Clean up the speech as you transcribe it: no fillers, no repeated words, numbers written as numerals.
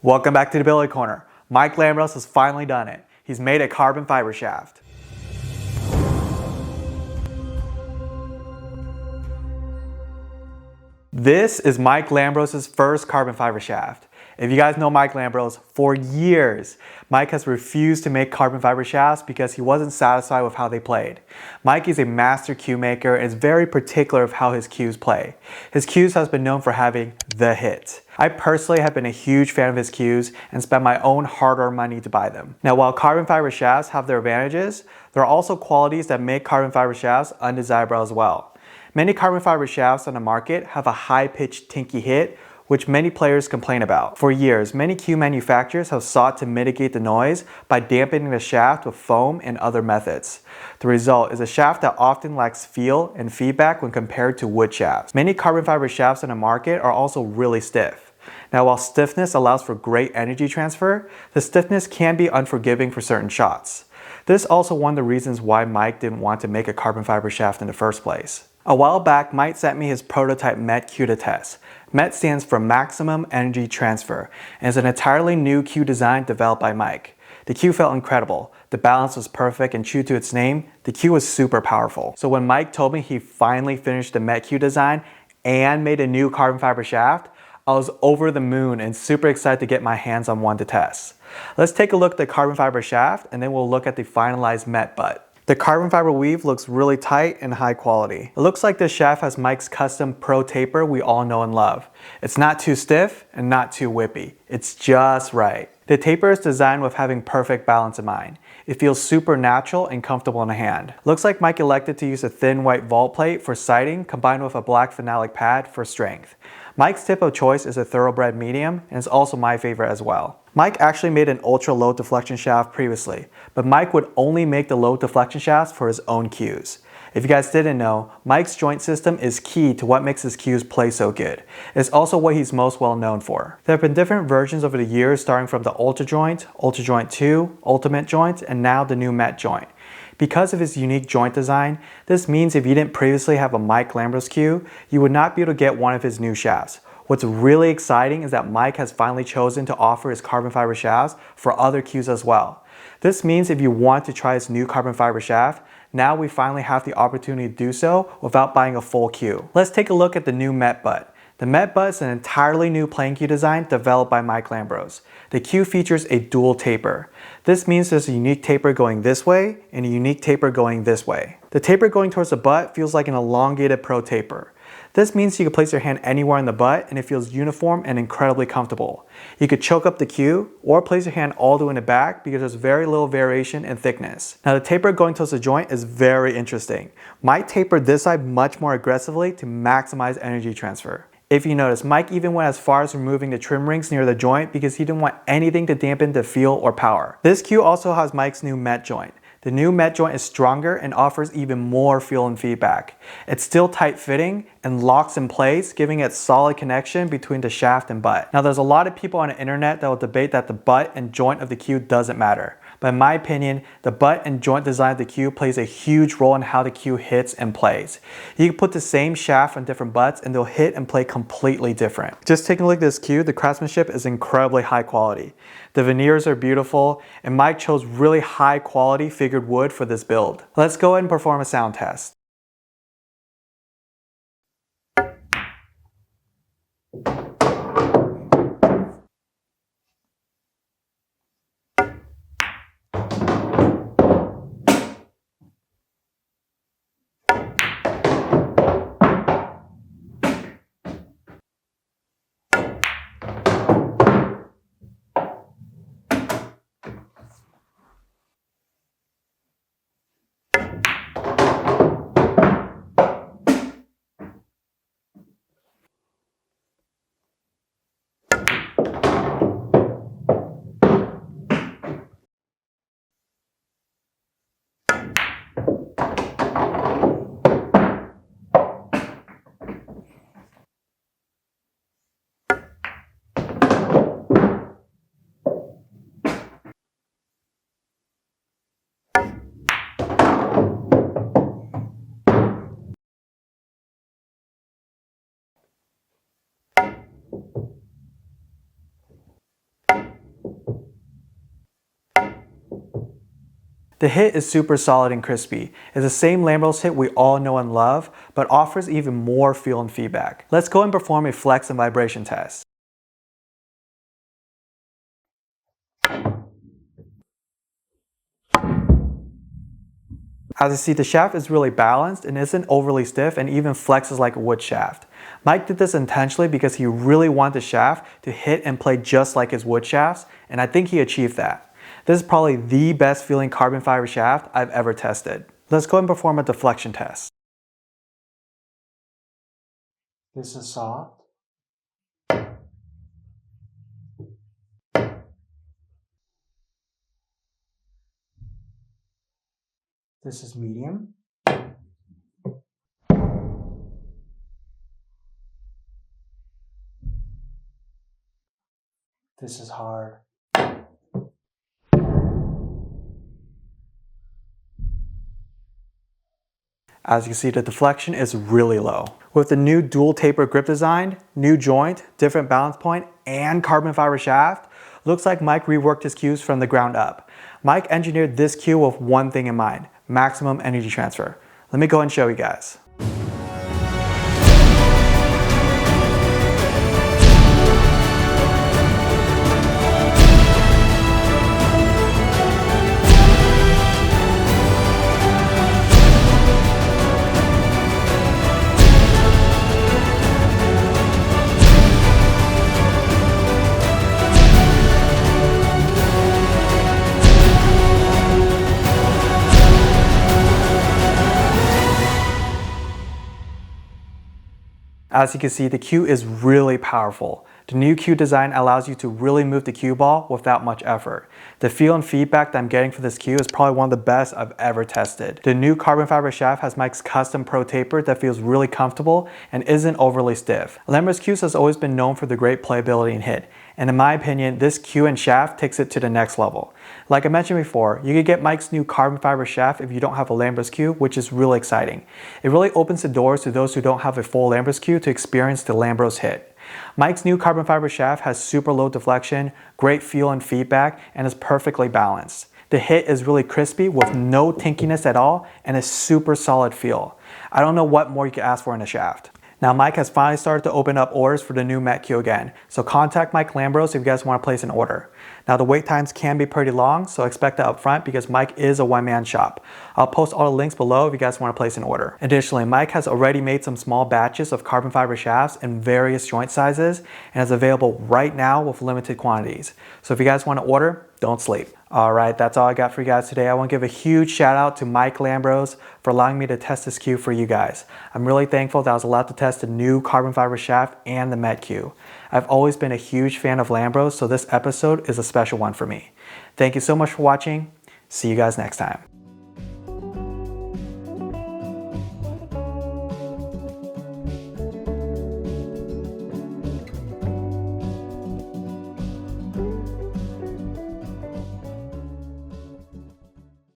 Welcome back to the Billiard Corner. Mike Lambros has finally done it. He's made a carbon fiber shaft. This is Mike Lambros' first carbon fiber shaft. If you guys know Mike Lambros, for years, Mike has refused to make carbon fiber shafts because he wasn't satisfied with how they played. Mike is a master cue maker and is very particular of how his cues play. His cues has been known for having the hit. I personally have been a huge fan of his cues and spent my own hard-earned money to buy them. Now, while carbon fiber shafts have their advantages, there are also qualities that make carbon fiber shafts undesirable as well. Many carbon fiber shafts on the market have a high-pitched tinky hit, which many players complain about. For years, many cue manufacturers have sought to mitigate the noise by dampening the shaft with foam and other methods. The result is a shaft that often lacks feel and feedback when compared to wood shafts. Many carbon fiber shafts on the market are also really stiff. Now, while stiffness allows for great energy transfer, the stiffness can be unforgiving for certain shots. This is also one of the reasons why Mike didn't want to make a carbon fiber shaft in the first place. A while back, Mike sent me his prototype M.E.T cue to test. M.E.T stands for Maximum Energy Transfer and is an entirely new cue design developed by Mike. The cue felt incredible. The balance was perfect and true to its name, the cue was super powerful. So when Mike told me he finally finished the M.E.T cue design and made a new carbon fiber shaft, I was over the moon and super excited to get my hands on one to test. Let's take a look at the carbon fiber shaft and then we'll look at the finalized M.E.T butt. The carbon fiber weave looks really tight and high quality. It looks like this shaft has Mike's custom pro taper we all know and love. It's not too stiff and not too whippy. It's just right. The taper is designed with having perfect balance in mind. It feels super natural and comfortable in the hand. Looks like Mike elected to use a thin white vault plate for sighting combined with a black phenolic pad for strength. Mike's tip of choice is a thoroughbred medium and is also my favorite as well. Mike actually made an ultra low deflection shaft previously, but Mike would only make the low deflection shafts for his own cues. If you guys didn't know, Mike's joint system is key to what makes his cues play so good. It's also what he's most well known for. There have been different versions over the years starting from the Ultra Joint 2, Ultimate Joint, and now the new M.E.T joint. Because of his unique joint design, this means if you didn't previously have a Mike Lambros cue, you would not be able to get one of his new shafts. What's really exciting is that Mike has finally chosen to offer his carbon fiber shafts for other cues as well. This means if you want to try his new carbon fiber shaft, now we finally have the opportunity to do so without buying a full cue. Let's take a look at the new M.E.T butt. The M.E.T butt is an entirely new playing cue design developed by Mike Lambros. The cue features a dual taper. This means there's a unique taper going this way and a unique taper going this way. The taper going towards the butt feels like an elongated pro taper. This means you can place your hand anywhere in the butt and it feels uniform and incredibly comfortable. You could choke up the cue or place your hand all the way in the back because there's very little variation in thickness. Now the taper going towards the joint is very interesting. Mike tapered this side much more aggressively to maximize energy transfer. If you notice, Mike even went as far as removing the trim rings near the joint because he didn't want anything to dampen the feel or power. This cue also has Mike's new M.E.T joint. The new M.E.T joint is stronger and offers even more feel and feedback. It's still tight fitting and locks in place, giving it solid connection between the shaft and butt. Now there's a lot of people on the internet that will debate that the butt and joint of the cue doesn't matter. But in my opinion, the butt and joint design of the cue plays a huge role in how the cue hits and plays. You can put the same shaft on different butts and they'll hit and play completely different. Just taking a look at this cue, the craftsmanship is incredibly high quality. The veneers are beautiful, and Mike chose really high quality figured wood for this build. Let's go ahead and perform a sound test. The hit is super solid and crispy. It's the same Lambros hit we all know and love, but offers even more feel and feedback. Let's go and perform a flex and vibration test. As you see, the shaft is really balanced and isn't overly stiff and even flexes like a wood shaft. Mike did this intentionally because he really wanted the shaft to hit and play just like his wood shafts, and I think he achieved that. This is probably the best feeling carbon fiber shaft I've ever tested. Let's go and perform a deflection test. This is soft. This is medium. This is hard. As you can see, the deflection is really low. With the new dual taper grip design, new joint, different balance point, and carbon fiber shaft, looks like Mike reworked his cues from the ground up. Mike engineered this cue with one thing in mind: maximum energy transfer. Let me go and show you guys. As you can see, the cue is really powerful. The new cue design allows you to really move the cue ball without much effort. The feel and feedback that I'm getting for this cue is probably one of the best I've ever tested. The new carbon fiber shaft has Mike's custom pro taper that feels really comfortable and isn't overly stiff. Lambros cues has always been known for the great playability and hit, and in my opinion, this cue and shaft takes it to the next level. Like I mentioned before, you could get Mike's new carbon fiber shaft if you don't have a Lambros cue, which is really exciting. It really opens the doors to those who don't have a full Lambros cue to experience the Lambros hit. Mike's new carbon fiber shaft has super low deflection, great feel and feedback, and is perfectly balanced. The hit is really crispy with no tinkiness at all and a super solid feel. I don't know what more you could ask for in a shaft. Now Mike has finally started to open up orders for the new M.E.T cue again, so contact Mike Lambros if you guys want to place an order. Now the wait times can be pretty long, so expect that up front because Mike is a one-man shop. I'll post all the links below if you guys want to place an order. Additionally, Mike has already made some small batches of carbon fiber shafts in various joint sizes and is available right now with limited quantities. So if you guys want to order, don't sleep. Alright, that's all I got for you guys today. I want to give a huge shout out to Mike Lambros for allowing me to test this cue for you guys. I'm really thankful that I was allowed to test the new carbon fiber shaft and the M.E.T cue. I've always been a huge fan of Lambros, so this episode is a special one for me. Thank you so much for watching. See you guys next time.